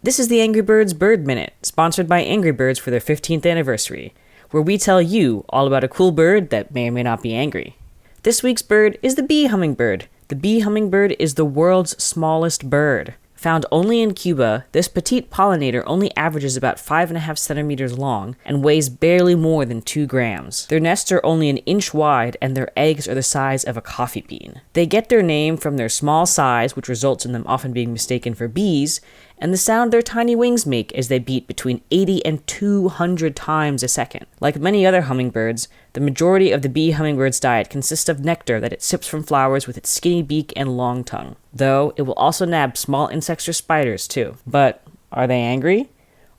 This is the Angry Birds Bird Minute, sponsored by Angry Birds for their 15th anniversary, where we tell you all about a cool bird that may or may not be angry. This week's bird is the bee hummingbird. The bee hummingbird is the world's smallest bird. Found only in Cuba, this petite pollinator only averages about 5.5 centimeters long and weighs barely more than 2 grams. Their nests are only an inch wide and their eggs are the size of a coffee bean. They get their name from their small size, which results in them often being mistaken for bees, and the sound their tiny wings make as they beat between 80 and 200 times a second. Like many other hummingbirds, the majority of the bee hummingbird's diet consists of nectar that it sips from flowers with its skinny beak and long tongue. Though, it will also nab small insects or spiders too. But, are they angry?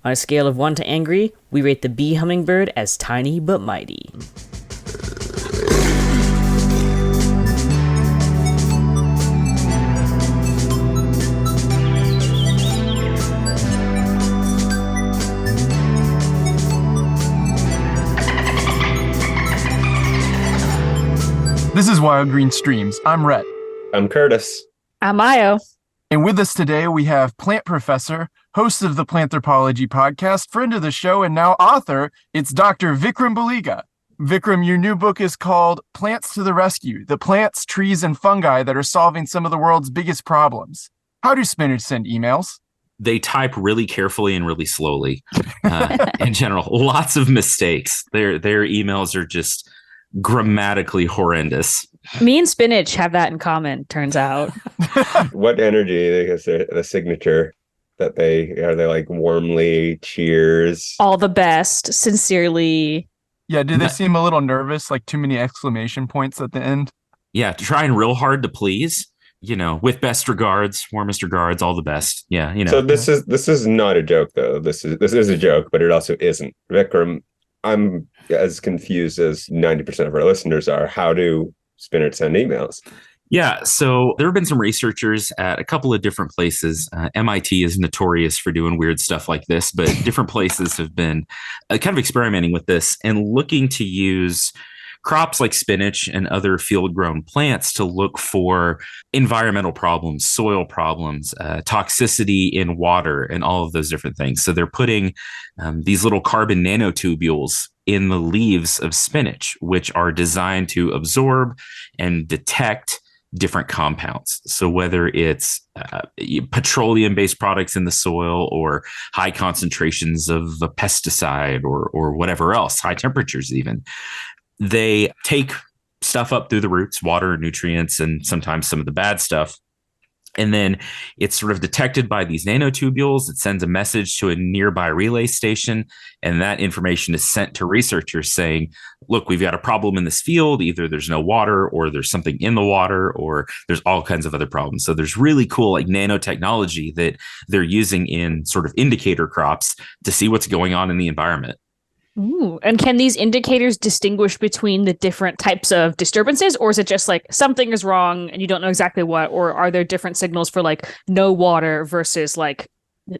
On a scale of 1 to angry, we rate the bee hummingbird as tiny but mighty. This is Wild Green Streams. I'm Rhett. I'm Curtis. I'm Io. And with us today, we have plant professor, host of the Planthropology podcast, friend of the show, and now author. It's Dr. Vikram Baliga. Vikram, your new book is called Plants to the Rescue, the plants, trees, and fungi that are solving some of the world's biggest problems. How do spinach send emails? They type really carefully and really slowly. In general, lots of mistakes. Their emails are just grammatically horrendous. Me and spinach have that in common, turns out. What energy is the signature that they like warmly cheers? All the best, sincerely. Yeah, do they seem a little nervous, like too many exclamation points at the end? Yeah, trying real hard to please, with best regards, warmest regards, all the best. Yeah, So this is not a joke though. This is a joke, but it also isn't. Vikram, I'm as confused as 90% of our listeners are. How do spinach send emails? Yeah, so there have been some researchers at a couple of different places. MIT is notorious for doing weird stuff like this, but different places have been kind of experimenting with this and looking to use crops like spinach and other field-grown plants to look for environmental problems, soil problems, toxicity in water, and all of those different things. So they're putting these little carbon nanotubules in the leaves of spinach, which are designed to absorb and detect different compounds. So whether it's petroleum-based products in the soil or high concentrations of a pesticide or whatever else, high temperatures even, they take stuff up through the roots, water, nutrients, and sometimes some of the bad stuff. And then it's sort of detected by these nanotubules. It sends a message to a nearby relay station, and that information is sent to researchers saying, look, we've got a problem in this field. Either there's no water, or there's something in the water, or there's all kinds of other problems. So there's really cool nanotechnology that they're using in sort of indicator crops to see what's going on in the environment. Ooh. And can these indicators distinguish between the different types of disturbances, or is it just like something is wrong and you don't know exactly what, or are there different signals for like no water versus like,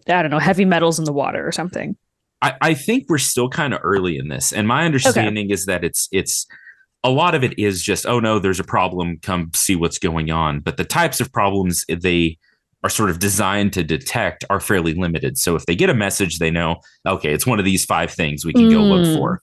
I don't know, heavy metals in the water or something? I think we're still kind of early in this. And my understanding is that it's a lot of it is just, oh no, there's a problem, come see what's going on. But the types of problems they are sort of designed to detect are fairly limited. So if they get a message, they know, okay, it's one of these 5 things we can go look for.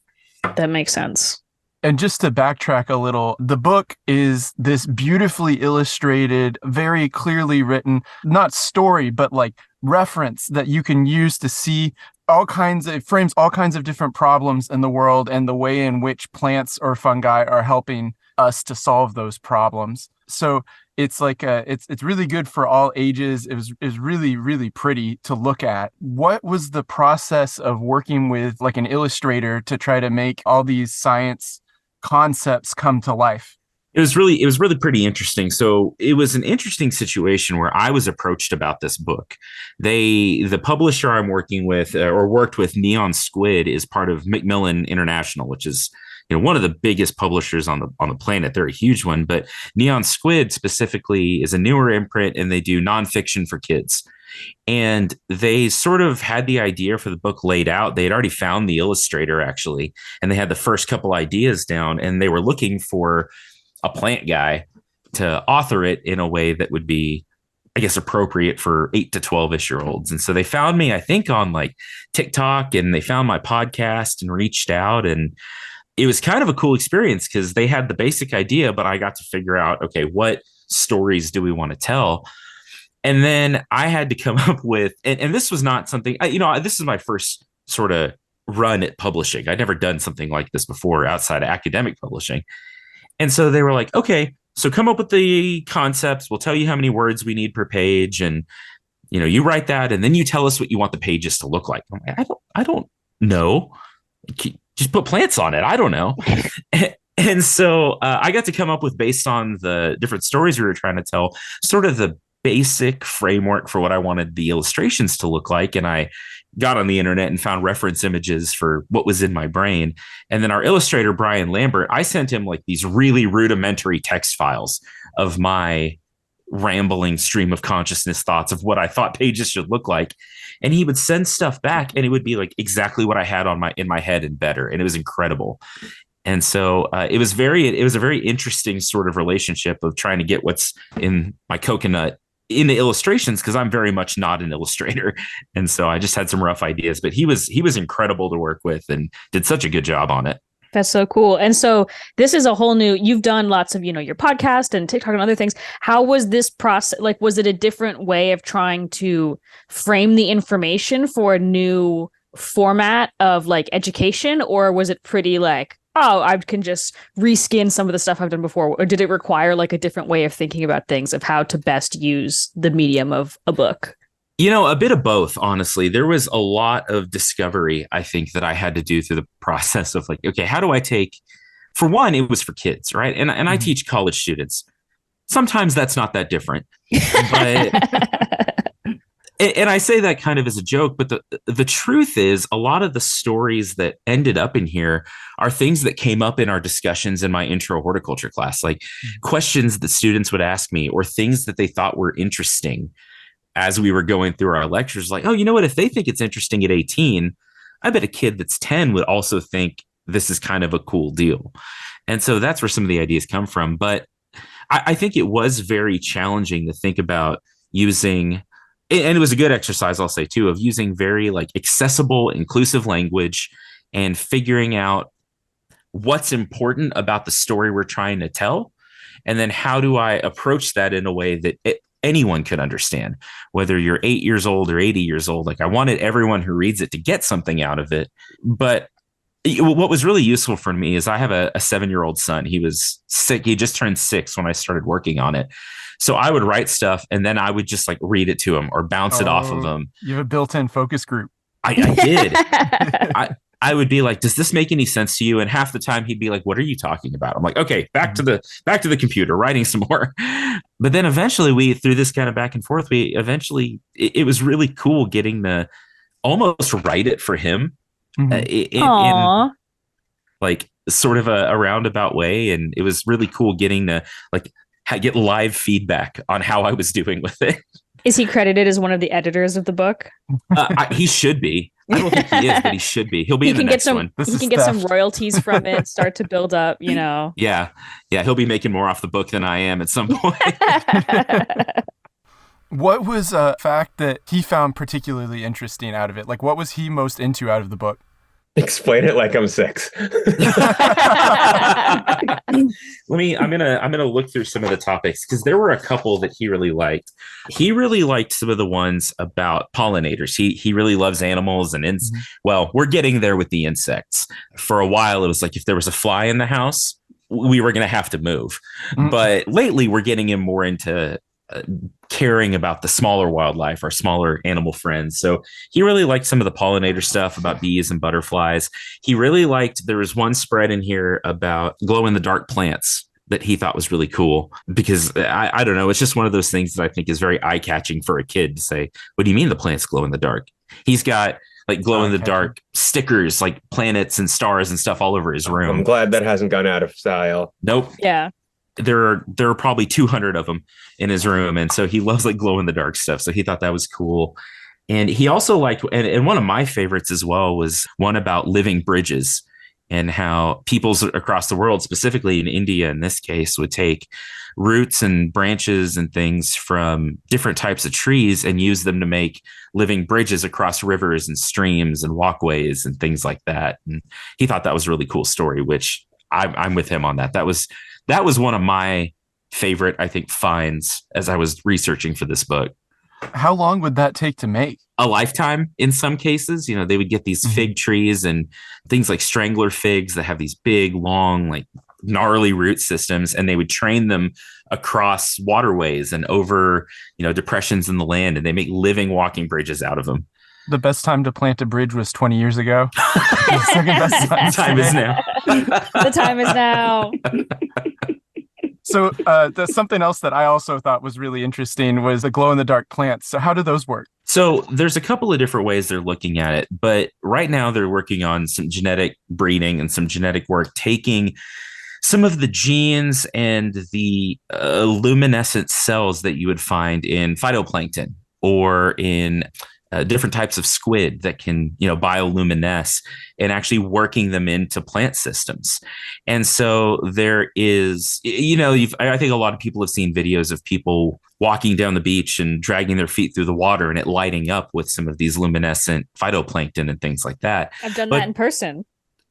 That makes sense. And just to backtrack a little, the book is this beautifully illustrated, very clearly written, not story, but like reference that you can use to see it frames all kinds of different problems in the world and the way in which plants or fungi are helping us to solve those problems. So it's like it's really good for all ages. It was really, really pretty to look at. What was the process of working with like an illustrator to try to make all these science concepts come to life? It was really pretty interesting. So it was an interesting situation where I was approached about this book. The publisher I'm working with or worked with, Neon Squid, is part of Macmillan International, which is one of the biggest publishers on the planet. They're a huge one, but Neon Squid specifically is a newer imprint, and they do nonfiction for kids. And they sort of had the idea for the book laid out. They had already found the illustrator actually, and they had the first couple ideas down, and they were looking for a plant guy to author it in a way that would be I guess, appropriate for 8 to 12-ish-year-olds. And so they found me, I think, on like TikTok, and they found my podcast and reached out. And it was kind of a cool experience because they had the basic idea, but I got to figure out, okay, what stories do we want to tell? And then I had to come up with, and this was not something, this is my first sort of run at publishing. I'd never done something like this before outside of academic publishing. And so they were like, okay, so come up with the concepts. We'll tell you how many words we need per page. And, you write that, and then you tell us what you want the pages to look like. I'm like, I don't know. Just put plants on it. I don't know. And so I got to come up with, based on the different stories we were trying to tell, sort of the basic framework for what I wanted the illustrations to look like. And I got on the internet and found reference images for what was in my brain. And then our illustrator, Brian Lambert, I sent him like these really rudimentary text files of my rambling stream of consciousness thoughts of what I thought pages should look like. And he would send stuff back, and it would be like exactly what I had in my head and better. And it was incredible. And so it was a very interesting sort of relationship of trying to get what's in my coconut in the illustrations, because I'm very much not an illustrator. And so I just had some rough ideas, but he was incredible to work with and did such a good job on it. That's so cool. And so this is a whole new, you've done lots of, your podcast and TikTok and other things. How was this process? Like, was it a different way of trying to frame the information for a new format of like education? Or was it pretty like, oh, I can just reskin some of the stuff I've done before? Or did it require like a different way of thinking about things, of how to best use the medium of a book? A bit of both, honestly. There was a lot of discovery, I think, that I had to do through the process of like, okay, how do I take, for one, it was for kids, right? And I teach college students. Sometimes that's not that different. But and I say that kind of as a joke, but the truth is, a lot of the stories that ended up in here are things that came up in our discussions in my intro horticulture class, like questions that students would ask me, or things that they thought were interesting as we were going through our lectures. Like, oh, you know what? If they think it's interesting at 18, I bet a kid that's 10 would also think this is kind of a cool deal. And so that's where some of the ideas come from. But I think it was very challenging to think about using, and it was a good exercise, I'll say too, of using very like accessible, inclusive language and figuring out what's important about the story we're trying to tell. And then how do I approach that in a way that anyone could understand, whether you're 8 years old or 80 years old. Like, I wanted everyone who reads it to get something out of it. But what was really useful for me is I have a 7-year-old son. He was sick. He just turned 6 when I started working on it. So I would write stuff, and then I would just like read it to him or bounce it off of him. You have a built-in focus group. I did. I would be like, does this make any sense to you? And half the time he'd be like, what are you talking about? I'm like, okay, back to the computer, writing some more. But then eventually through this kind of back and forth, it was really cool getting to almost write it for him in like sort of a roundabout way. And it was really cool getting to like get live feedback on how I was doing with it. Is he credited as one of the editors of the book? He should be. I don't think he is, but he should be. He'll be in the next one. He can get some royalties from it, start to build up, Yeah. He'll be making more off the book than I am at some point. What was a fact that he found particularly interesting out of it? Like, what was he most into out of the book? Explain it like I'm 6. I'm gonna look through some of the topics, because there were a couple that he really liked. He really liked some of the ones about pollinators. He really loves animals and well, we're getting there with the insects. For a while, it was like if there was a fly in the house, we were gonna have to move. But lately, we're getting him more into caring about the smaller wildlife, our smaller animal friends. So he really liked some of the pollinator stuff about bees and butterflies. He really liked, there was one spread in here about glow in the dark plants that he thought was really cool, because I don't know, it's just one of those things that I think is very eye catching for a kid to say, what do you mean the plants glow in the dark? He's got like glow in the dark stickers, like planets and stars and stuff all over his room. I'm glad that hasn't gone out of style. Nope. Yeah. There are probably 200 of them in his room. And so he loves like glow in the dark stuff. So he thought that was cool. And he also liked, and one of my favorites as well was one about living bridges. and how peoples across the world, specifically in India in this case, would take roots and branches and things from different types of trees and use them to make living bridges across rivers and streams and walkways and things like that. And he thought that was a really cool story, which I'm with him on that. That was one of my favorite, I think, finds as I was researching for this book. How long would that take to make? A lifetime in some cases. They would get these fig trees and things like strangler figs that have these big, long, like gnarly root systems, and they would train them across waterways and over, depressions in the land, and they make living walking bridges out of them. The best time to plant a bridge was 20 years ago. The second best time is now. The time is now. So there's something else that I also thought was really interesting was the glow-in-the-dark plants. So how do those work? So there's a couple of different ways they're looking at it, but right now they're working on some genetic breeding and some genetic work, taking some of the genes and the luminescent cells that you would find in phytoplankton or in different types of squid that can, bioluminesce, and actually working them into plant systems. And so there is, I think a lot of people have seen videos of people walking down the beach and dragging their feet through the water and it lighting up with some of these luminescent phytoplankton and things like that. I've done that in person.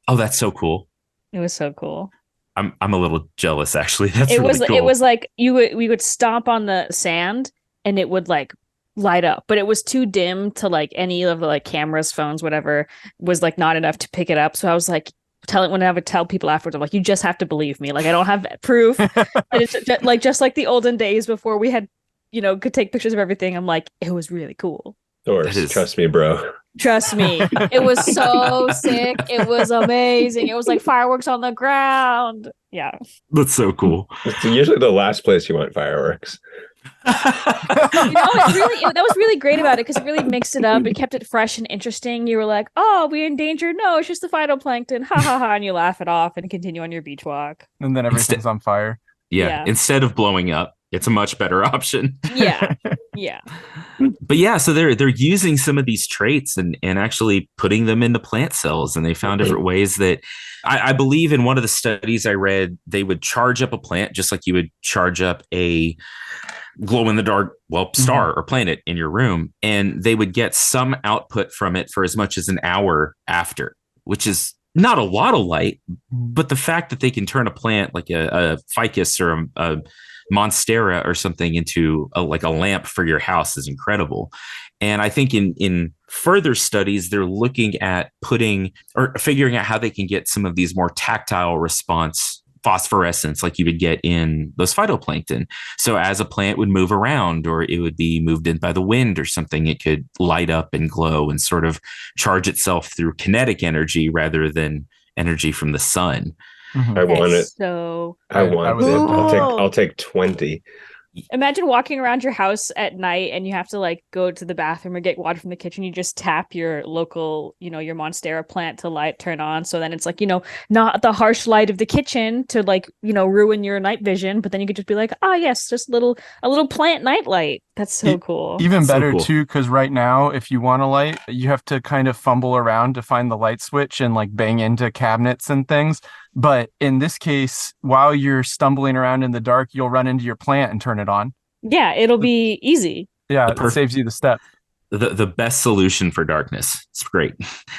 Oh, that's so cool. It was so cool. I'm a little jealous, actually. That's it really was cool. It was like we would stomp on the sand and it would like light up, but it was too dim to like any of the like cameras, phones, whatever was like not enough to pick it up. So I was like when I would tell people afterwards, I'm like, you just have to believe me. Like I don't have proof. And it's just like the olden days before we had, could take pictures of everything. I'm like, it was really cool. Trust me, bro. Trust me. It was so sick. It was amazing. It was like fireworks on the ground. Yeah. That's so cool. It's usually the last place you want fireworks. That was really great about it because it really mixed it up. It kept it fresh and interesting. You were like, oh, we're endangered. No, it's just the phytoplankton. Ha ha ha. And you laugh it off and continue on your beach walk. And then everything's on fire. Yeah. Instead of blowing up, it's a much better option. Yeah. But yeah, so they're using some of these traits and actually putting them into plant cells. And they found different ways that I believe in one of the studies I read, they would charge up a plant just like you would charge up a glow-in-the-dark star or planet in your room, and they would get some output from it for as much as an hour after, which is not a lot of light, but the fact that they can turn a plant like a ficus or a monstera or something into a lamp for your house is incredible. And I think in further studies, they're looking at putting or figuring out how they can get some of these more tactile response phosphorescence like you would get in those phytoplankton. So as a plant would move around or it would be moved in by the wind or something, it could light up and glow and sort of charge itself through kinetic energy rather than energy from the sun. I want it. So I want it. I'll take 20. Imagine walking around your house at night and you have to like go to the bathroom or get water from the kitchen. You just tap your local, your monstera plant to turn on. So then it's like, not the harsh light of the kitchen to ruin your night vision. But then you could just be like, oh yes, just a little plant night light. That's so cool. Even better too, because right now, if you want a light, you have to kind of fumble around to find the light switch and bang into cabinets and things. But in this case, while you're stumbling around in the dark, you'll run into your plant and turn it on. Yeah, it'll be easy. Yeah, it saves you the step. The best solution for darkness. It's great.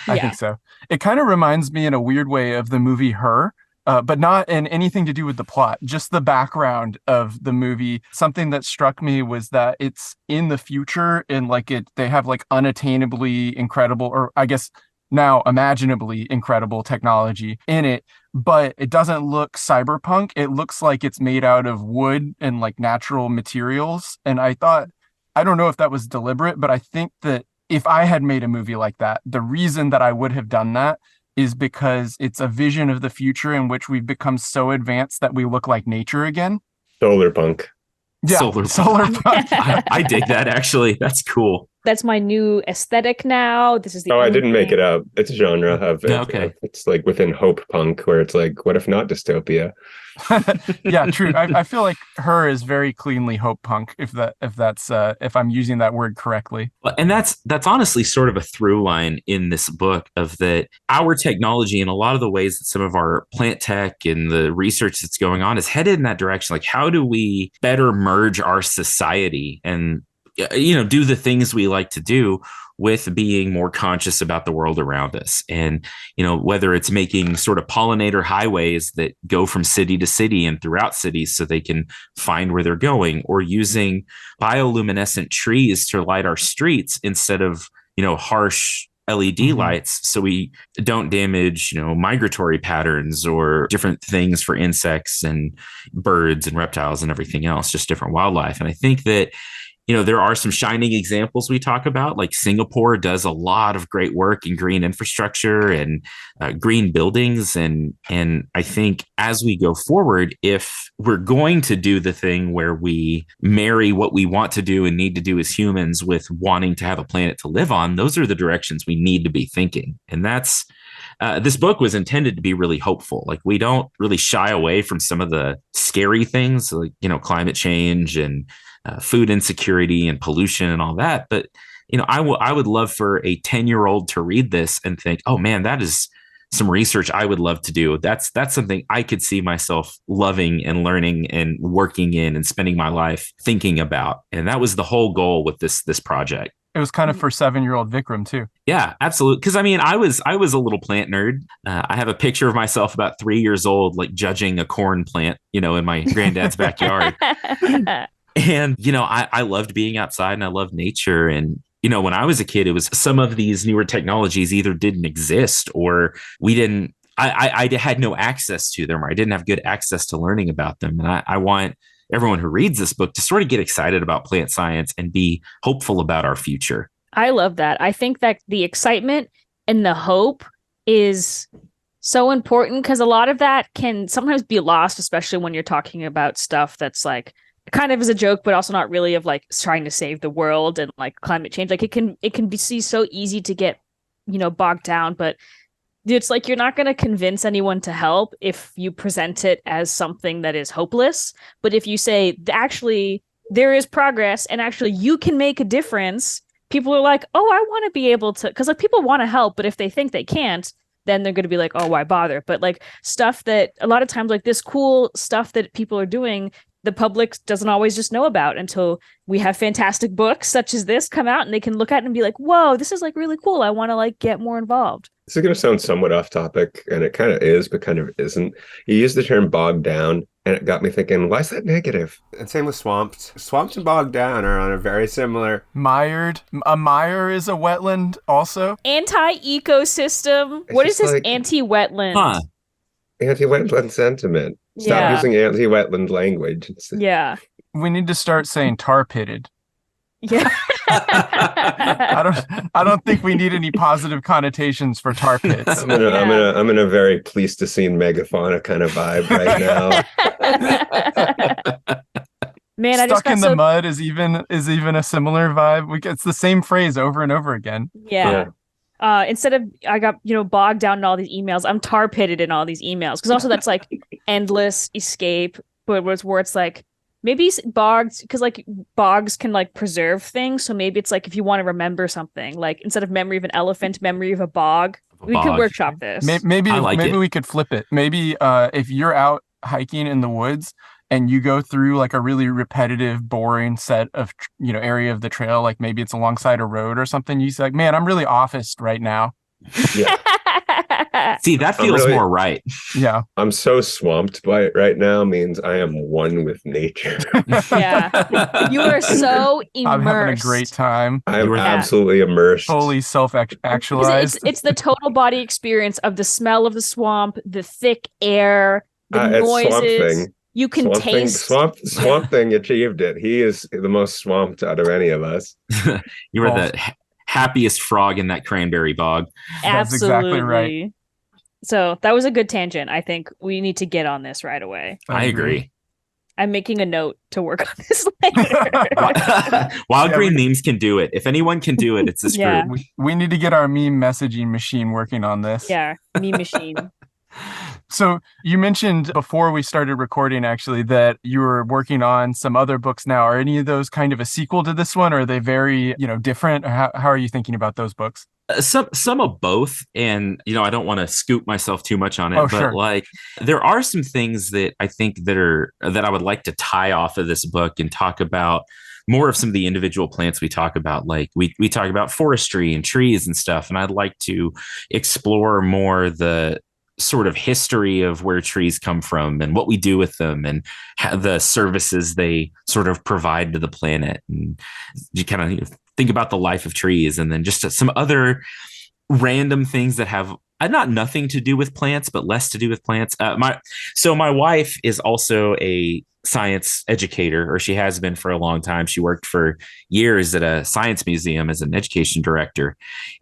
I think so. It kind of reminds me in a weird way of the movie Her, but not in anything to do with the plot, just the background of the movie. Something that struck me was that it's in the future and they have unattainably incredible, or I guess now imaginably incredible technology in it, but it doesn't look cyberpunk. It looks like it's made out of wood and natural materials. And I thought, I don't know if that was deliberate, but I think that if I had made a movie like that, the reason that I would have done that is because it's a vision of the future in which we've become so advanced that we look like nature again. Solar punk. Yeah, solar punk. I dig that, actually. That's cool. that's my new aesthetic now. This is the Oh, I only didn't make thing. it up. It's a genre of it. Okay. It's like within hope punk, where it's like, what if not dystopia? Yeah, true. I feel like her is very cleanly hope punk, if I'm using that word correctly. And that's honestly sort of a through line in this book of that our technology and a lot of the ways that some of our plant tech and the research that's going on is headed in that direction. Like, how do we better merge our society and do the things we like to do with being more conscious about the world around us? And, whether it's making sort of pollinator highways that go from city to city and throughout cities so they can find where they're going, or using bioluminescent trees to light our streets instead of, harsh LED lights, so we don't damage, migratory patterns or different things for insects and birds and reptiles and everything else, just different wildlife. And I think that there are some shining examples we talk about, like Singapore does a lot of great work in green infrastructure and green buildings. And I think as we go forward, if we're going to do the thing where we marry what we want to do and need to do as humans with wanting to have a planet to live on, those are the directions we need to be thinking. And that's this book was intended to be really hopeful. Like, we don't really shy away from some of the scary things, like, climate change and food insecurity and pollution and all that. But, I would love for a 10-year-old to read this and think, oh man, that is some research I would love to do. That's something I could see myself loving and learning and working in and spending my life thinking about. And that was the whole goal with this project. It was kind of for 7-year-old Vikram too. Yeah, absolutely. Because I was a little plant nerd. I have a picture of myself about 3 years old, like judging a corn plant, in my granddad's backyard. And, I loved being outside and I loved nature. And, when I was a kid, it was some of these newer technologies either didn't exist or I had no access to them, or I didn't have good access to learning about them. And I want everyone who reads this book to sort of get excited about plant science and be hopeful about our future. I love that. I think that the excitement and the hope is so important, because a lot of that can sometimes be lost, especially when you're talking about stuff that's like kind of as a joke, but also not really, of like trying to save the world and like climate change. Like, it can be so easy to get, bogged down, but it's like you're not going to convince anyone to help if you present it as something that is hopeless. But if you say, actually, there is progress and actually you can make a difference, people are like, oh, I want to be able to, because like people want to help, but if they think they can't, then they're going to be like, oh, why bother? But like stuff that a lot of times, like this cool stuff that people are doing, the public doesn't always just know about until we have fantastic books such as this come out and they can look at it and be like, whoa, this is like really cool. I want to like get more involved. This is going to sound somewhat off topic, and it kind of is, but kind of isn't. You used the term bogged down, and it got me thinking, why is that negative? And same with swamped. Swamped and bogged down are on a very similar... Mired. A mire is a wetland also. Anti-ecosystem. What is this like, anti-wetland? Huh. Anti-wetland sentiment. Stop using anti-wetland language. Yeah. We need to start saying tar pitted. Yeah. I don't think we need any positive connotations for tar pits. I'm in a very Pleistocene megafauna kind of vibe right now. Man, I just Stuck in the mud is even a similar vibe. It's the same phrase over and over again. Yeah. Instead of I got bogged down in all these emails, I'm tar pitted in all these emails, because also that's like endless escape, but where it's like maybe bogs, because like bogs can like preserve things, so maybe it's like if you want to remember something, like instead of memory of an elephant, memory of a bog. We could workshop this. Maybe we could flip it. Maybe if you're out hiking in the woods and you go through like a really repetitive, boring set of, area of the trail, like maybe it's alongside a road or something, you say like, man, I'm really offist right now. Yeah. See, that feels more right. Yeah. I'm so swamped by it right now means I am one with nature. Yeah. You are so immersed. I'm having a great time. I'm absolutely immersed. Fully self-actualized. It's the total body experience of the smell of the swamp, the thick air, the noises. Swamp Thing. You can taste. Swamp Thing achieved it. He is the most swamped out of any of us. You are the happiest frog in that cranberry bog. That's exactly right. So that was a good tangent. I think we need to get on this right away. I agree. I'm making a note to work on this later. Wild Green memes can do it. If anyone can do it, it's this Yeah. group. We need to get our meme messaging machine working on this. Yeah, meme machine. So you mentioned before we started recording, actually, that you were working on some other books now. Are any of those kind of a sequel to this one? Or are they very, different? Or how are you thinking about those books? Some of both, and I don't want to scoop myself too much on it, but sure. like there are some things that I think that I would like to tie off of this book and talk about more of some of the individual plants we talk about. Like we talk about forestry and trees and stuff, and I'd like to explore more the sort of history of where trees come from and what we do with them and how the services they sort of provide to the planet, and you kind of think about the life of trees, and then just some other random things that have not nothing to do with plants, but less to do with plants. My wife is also a science educator, or she has been for a long time. She worked for years at a science museum as an education director.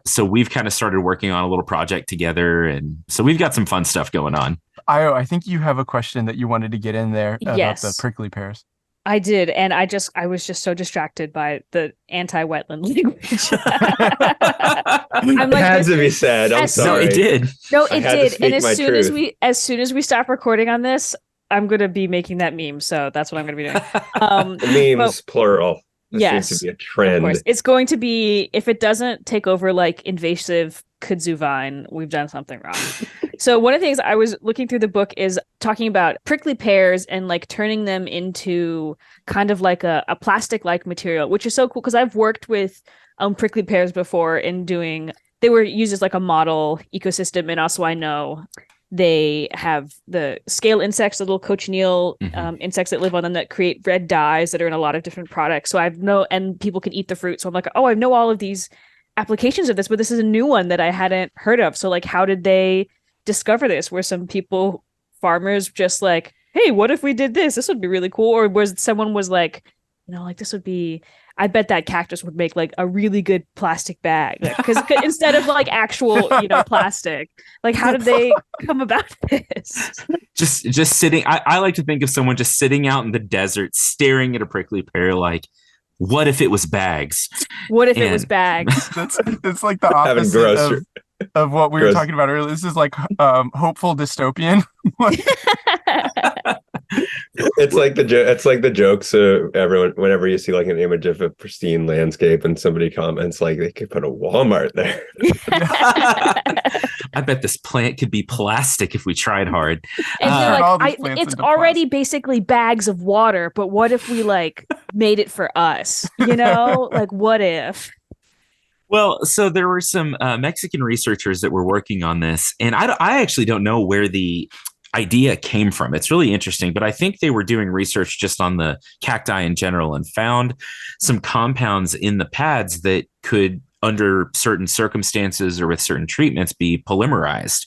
So we've kind of started working on a little project together. And so we've got some fun stuff going on. I think you have a question that you wanted to get in there about the Yes. prickly pears. I did, and I was just so distracted by the anti-wetland language. I'm It like, had to be said. I'm as- No, sorry. it did. no, I it had to did. speak And my truth. as soon as we stop recording on this, I'm gonna be making that meme. So that's what I'm gonna be doing. Memes, plural. That yes, seems to be a of trend. course, it's going to be, if it doesn't take over like invasive kudzu vine, we've done something wrong. So one of the things I was looking through the book is talking about prickly pears and like turning them into kind of like a plastic-like material, which is so cool because I've worked with prickly pears before they were used as like a model ecosystem, and also I know they have the scale insects, the little cochineal insects that live on them that create red dyes that are in a lot of different products. So and people can eat the fruit. So I'm like, oh, I know all of these applications of this, but this is a new one that I hadn't heard of. So like, how did they discover this? Were some farmers just like, hey, what if we did this? This would be really cool. Or was someone was like, this would be, I bet that cactus would make like a really good plastic bag. Because instead of like actual, plastic, like how did they come about this? Just sitting. I like to think of someone just sitting out in the desert, staring at a prickly pear like, what if it was bags? What if it was bags? It's like the opposite of what we were talking about earlier. This is like hopeful dystopian. It's like the jokes everyone, whenever you see like an image of a pristine landscape and somebody comments like they could put a Walmart there. I bet this plant could be plastic if we tried hard. And they're like, it's already basically bags of water, but what if we like made it for us? Like what if? Well, so there were some Mexican researchers that were working on this, and I actually don't know where the idea came from. It's really interesting, but I think they were doing research just on the cacti in general and found some compounds in the pads that could, under certain circumstances or with certain treatments, be polymerized.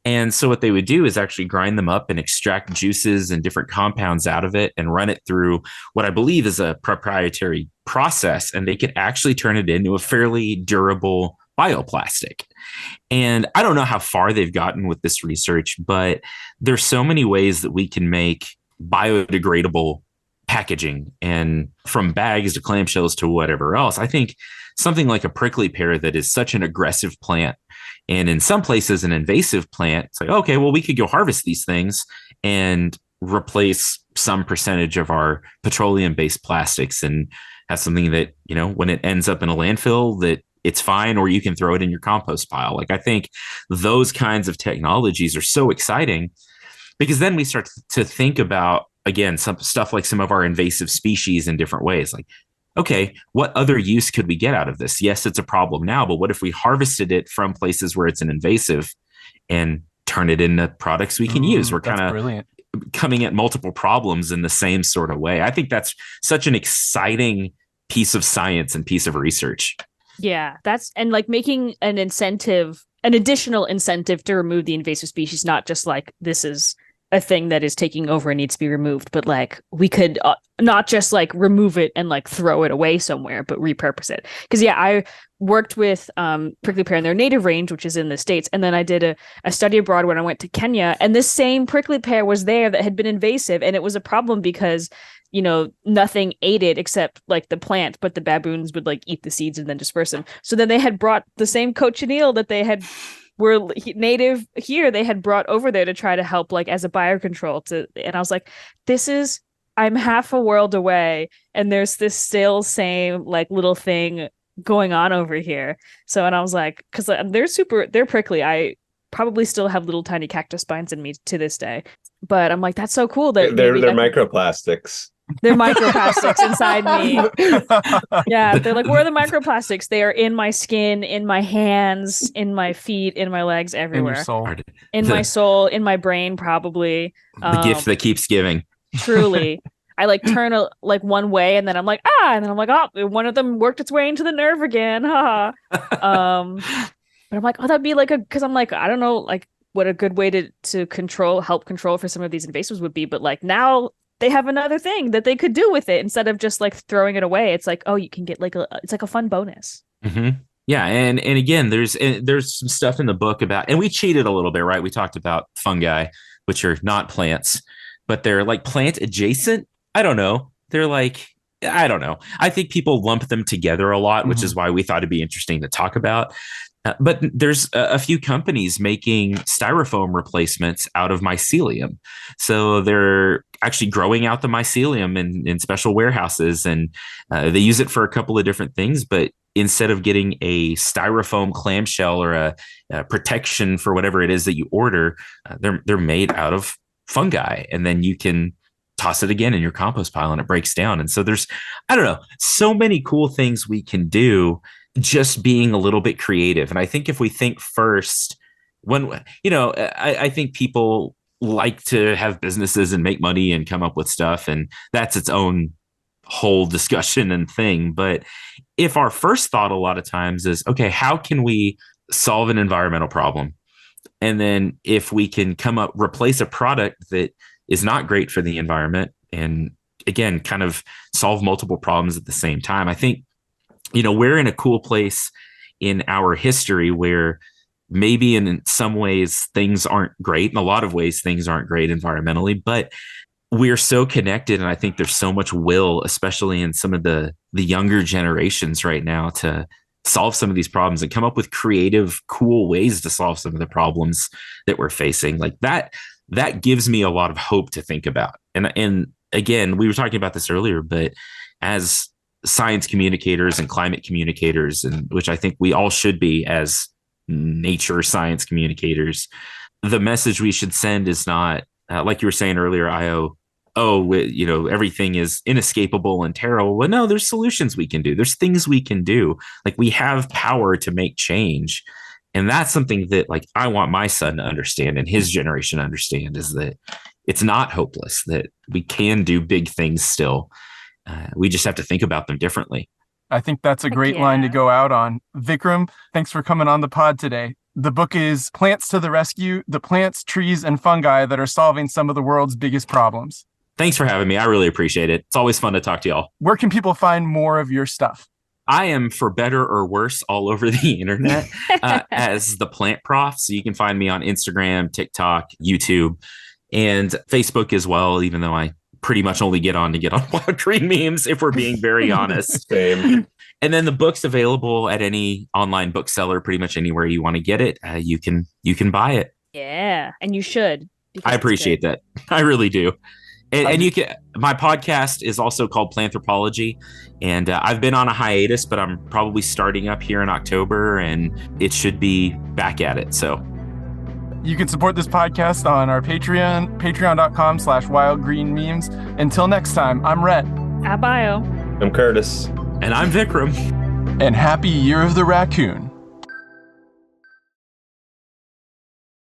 And so what they would do is actually grind them up and extract juices and different compounds out of it and run it through what I believe is a proprietary process. And they could actually turn it into a fairly durable bioplastic. And I don't know how far they've gotten with this research, but there's so many ways that we can make biodegradable packaging, and from bags to clamshells to whatever else. I think something like a prickly pear that is such an aggressive plant, and in some places an invasive plant, it's like, okay, well, we could go harvest these things and replace some percentage of our petroleum-based plastics and have something that, when it ends up in a landfill, that it's fine, or you can throw it in your compost pile. Like, I think those kinds of technologies are so exciting, because then we start to think about, again, some stuff like some of our invasive species in different ways. Like, okay, what other use could we get out of this? Yes, it's a problem now, but what if we harvested it from places where it's an invasive and turn it into products we can use? We're kind of coming at multiple problems in the same sort of way. I think that's such an exciting piece of science and piece of research. Yeah, and like making an additional incentive to remove the invasive species, not just like this is a thing that is taking over and needs to be removed, but like we could not just like remove it and like throw it away somewhere, but repurpose it. Because I worked with prickly pear in their native range, which is in the States, and then I did a study abroad when I went to Kenya, and this same prickly pear was there that had been invasive, and it was a problem because nothing ate it except like the plant, but the baboons would like eat the seeds and then disperse them. So then they had brought the same cochineal that they had were native here, they had brought over there to try to help like as a biocontrol and I was like, I'm half a world away and there's this still same like little thing going on over here. So, and I was like, because they're prickly. I probably still have little tiny cactus spines in me to this day, but I'm like, that's so cool that they're microplastics. They're microplastics inside me. Yeah, they're like, where are the microplastics? They are in my skin, in my hands, in my feet, in my legs, everywhere. In your soul. In my soul, in my brain, probably. The gift that keeps giving. Truly. I like turn one way and then I'm like, and then I'm like, oh, one of them worked its way into the nerve again. But I'm like, that'd be like because I'm like, I don't know, like what a good way to help control for some of these invasives would be. But like now they have another thing that they could do with it instead of just like throwing it away. It's like, oh, you can get it's like a fun bonus. Mm-hmm. Yeah. And again, there's some stuff in the book about, and we cheated a little bit, right? We talked about fungi, which are not plants, but they're like plant adjacent. I don't know. They're like, I don't know. I think people lump them together a lot, which is why we thought it'd be interesting to talk about. But there's a few companies making styrofoam replacements out of mycelium. So they're actually growing out the mycelium in special warehouses, and they use it for a couple of different things. But instead of getting a styrofoam clamshell or a protection for whatever it is that you order, they're made out of fungi, and then you can toss it again in your compost pile and it breaks down. And so there's, I don't know, so many cool things we can do just being a little bit creative. And I think if we think first, I think people like to have businesses and make money and come up with stuff, and that's its own whole discussion and thing. But if our first thought a lot of times is, okay, how can we solve an environmental problem? And then if we can replace a product that is not great for the environment, and again, kind of solve multiple problems at the same time, I think, we're in a cool place in our history where maybe in some ways things aren't great. In a lot of ways, things aren't great environmentally, but we're so connected. And I think there's so much will, especially in some of the younger generations right now, to solve some of these problems and come up with creative, cool ways to solve some of the problems that we're facing. Like that gives me a lot of hope to think about. And again, we were talking about this earlier, but as science communicators and climate communicators, and which I think we all should be as nature science communicators, the message we should send is not like you were saying earlier, everything is inescapable and terrible. Well, no, there's solutions we can do. There's things we can do. Like we have power to make change. And that's something that like I want my son to understand and his generation to understand, is that it's not hopeless, that we can do big things still. We just have to think about them differently. I think that's a great line to go out on. Vikram, thanks for coming on the pod today. The book is Plants to the Rescue, the plants, trees, and fungi that are solving some of the world's biggest problems. Thanks for having me. I really appreciate it. It's always fun to talk to y'all. Where can people find more of your stuff? I am, for better or worse, all over the internet as the Plant Prof. So you can find me on Instagram, TikTok, YouTube, and Facebook as well, even though I pretty much only get on wild green memes, if we're being very honest. Same. And then the book's available at any online bookseller, pretty much anywhere you want to get it. You can buy it. Yeah, and you should. I appreciate that. I really do. And you can. My podcast is also called Planthropology, and I've been on a hiatus, but I'm probably starting up here in October, and it should be back at it. So you can support this podcast on our Patreon, patreon.com/wildgreenmemes. Until next time, I'm Rhett. I'm Bio. I'm Curtis. And I'm Vikram. And happy Year of the Raccoon.